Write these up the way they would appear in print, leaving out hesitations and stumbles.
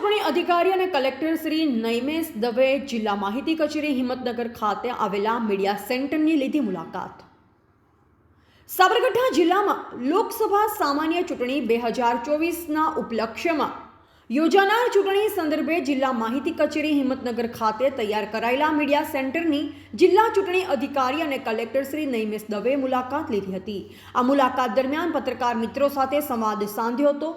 ચૂંટણી અધિકારી અને કલેક્ટર શ્રી નૈમેશ દવે જિલ્લા માહિતી કચેરી હિંમતનગર ખાતે આવેલા મીડિયા સેન્ટરની લીધી મુલાકાત. સાબરકાંઠા જિલ્લામાં લોકસભા સામાન્ય ચૂંટણી 2024ના ઉપલક્ષ્યમાં યોજાનાર ચૂંટણી સંદર્ભે જિલ્લા માહિતી કચેરી હિંમતનગર ખાતે તૈયાર કરાયેલા મીડિયા સેન્ટરની જિલ્લા ચૂંટણી અધિકારી અને કલેક્ટર શ્રી નૈમેશ દવે મુલાકાત લીધી હતી. આ મુલાકાત દરમિયાન પત્રકાર મિત્રો સાથે સંવાદ સાધ્યો હતો.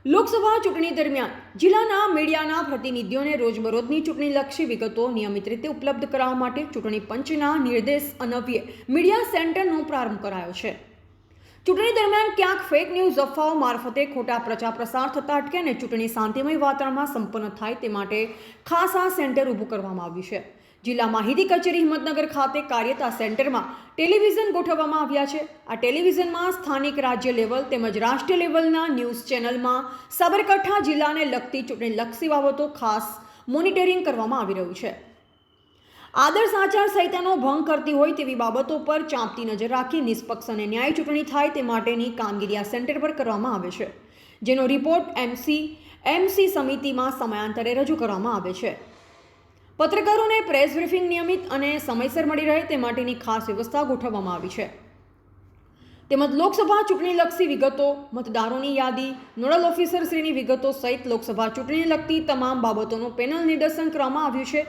લોકસભા ચૂંટણી દરમિયાન જિલ્લાના મીડિયાના પ્રતિનિધિઓને રોજબરોજની ચૂંટણીલક્ષી વિગતો નિયમિત રીતે ઉપલબ્ધ કરાવવા માટે ચૂંટણી પંચના નિર્દેશ અન્વયે મીડિયા સેન્ટરનો પ્રારંભ કરાયો છે. ચૂંટણી દરમિયાન ક્યાંક ફેક ન્યૂઝ અફવાઓ મારફતે ખોટા પ્રચાર પ્રસાર થતા અટકે અને ચૂંટણી શાંતિમય વાતાવરણમાં સંપન્ન થાય તે માટે ખાસ આ સેન્ટર ઊભું કરવામાં આવ્યું છે. જિલ્લા માહિતી કચેરી હિંમતનગર ખાતે કાર્યરત આ સેન્ટરમાં ટેલિવિઝન ગોઠવવામાં આવ્યા છે. આ ટેલિવિઝનમાં સ્થાનિક રાજ્ય લેવલ તેમજ રાષ્ટ્રીય લેવલના ન્યૂઝ ચેનલમાં સાબરકાંઠા જિલ્લાને લગતી ચૂંટણીલક્ષી બાબતો ખાસ મોનિટરિંગ કરવામાં આવી રહ્યું છે. આદર્શ આચાર સંહિતાનો ભંગ કરતી હોય તેવી બાબતો પર ચાંપતી નજર રાખી નિષ્પક્ષ અને ન્યાયી ચૂંટણી થાય તે માટેની કામગીરી આ સેન્ટર પર કરવામાં આવે છે, જેનો રિપોર્ટ એમસી સમિતિમાં સમયાંતરે રજૂ કરવામાં આવે છે. પત્રકારોને પ્રેસ બ્રીફિંગ નિયમિત અને સમયસર મળી રહે તે માટેની ખાસ વ્યવસ્થા ગોઠવવામાં આવી છે. તેમજ લોકસભા ચૂંટણીલક્ષી વિગતો, મતદારોની યાદી, નોડલ ઓફિસરશ્રીની વિગતો સહિત લોકસભા ચૂંટણીને લગતી તમામ બાબતોનું પેનલ નિદર્શન કરવામાં આવ્યું છે,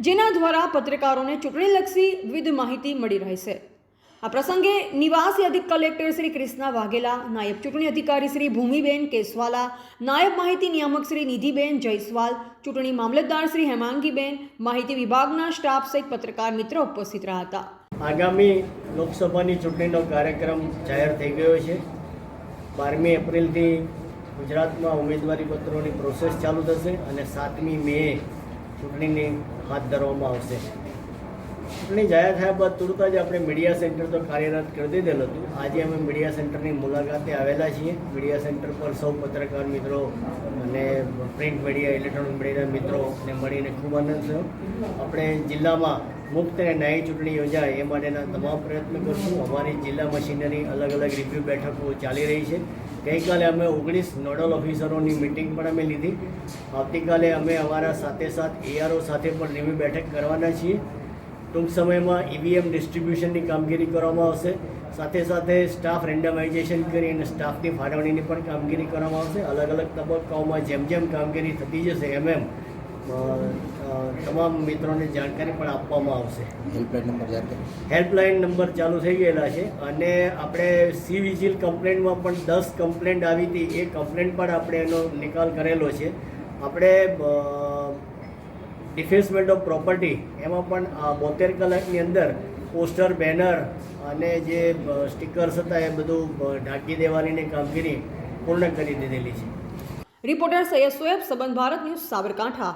જેના દ્વારા પત્રકારોને ચૂંટણીલક્ષી વિવિધ માહિતી મળી રહેશે. આ પ્રસંગે નિવાસી અધિક કલેક્ટર શ્રી કૃષ્ણા વાઘેલા, નાયબ ચૂંટણી અધિકારી શ્રી ભૂમિબેન કેસવાલા, નાયબ માહિતી નિયામક શ્રી નિધિબેન જયસ્વાલ, ચૂંટણી મામલતદાર શ્રી હેમાંગીબેન, માહિતી વિભાગના સ્ટાફ સહિત પત્રકાર મિત્રો ઉપસ્થિત રહ્યા હતા. આગામી લોકસભાની ચૂંટણીનો કાર્યક્રમ જાહેર થઈ ગયો છે. 12મી એપ્રિલથી ગુજરાતમાં ઉમેદવારી પત્રોની પ્રોસેસ ચાલુ થશે અને 7મી મે ચૂંટણીની હાથ ધરવામાં આવશે. ચૂંટણી જાહેર થયા બાદ તુરત જ આપણે મીડિયા સેન્ટર તો કાર્યરત કરી દીધેલું હતું. આજે અમે મીડિયા સેન્ટરની મુલાકાતે આવેલા છીએ. મીડિયા સેન્ટર પર સૌ પત્રકાર મિત્રો અને પ્રિન્ટ મીડિયા, ઇલેક્ટ્રોનિક મીડિયાના મિત્રોને મળીને ખૂબ આનંદ થયો. આપણે જિલ્લામાં મુક્ત અને ન્યાયી ચૂંટણી યોજાય એ માટેના તમામ પ્રયત્નો કરશું. અમારી જિલ્લા મશીનરી અલગ અલગ રિવ્યૂ બેઠકો ચાલી રહી છે. ગઈકાલે અમે 19 નોડલ ઓફિસરોની મિટિંગ પણ અમે લીધી. આવતીકાલે અમે અમારા સાથે ARO સાથે પણ રિવ્યૂ બેઠક કરવાના છીએ. ટૂંક સમયમાં EVM ડિસ્ટ્રીબ્યુશનની કામગીરી કરવામાં આવશે. સાથે સ્ટાફ રેન્ડમાઇઝેશન કરી અને સ્ટાફની ફાળવણીની પણ કામગીરી કરવામાં આવશે. અલગ અલગ તબક્કાઓમાં જેમ કામગીરી થતી જશે એમ તમામ મિત્રોને જાણકારી પણ આપવામાં આવશે. હેલ્પલાઇન નંબર ચાલુ થઈ ગયેલા છે અને આપણે CVGIL કમ્પ્લેન્ટમાં પણ 10 કમ્પ્લેન્ટ આવી હતી. એ કમ્પ્લેન્ટ પણ આપણે એનો નિકાલ કરેલો છે. આપણે ડિફેસમેન્ટ ઓફ પ્રોપર્ટી એમાં પણ 72 કલાકની અંદર પોસ્ટર, બેનર અને જે સ્ટીકર્સ હતા એ બધું ઢાંકી દેવાની કામગીરી પૂર્ણ કરી દીધેલી છે. રિપોર્ટર સૈયદ સોએબ, સંબંધ ભારત ન્યૂઝ, સાબરકાંઠા.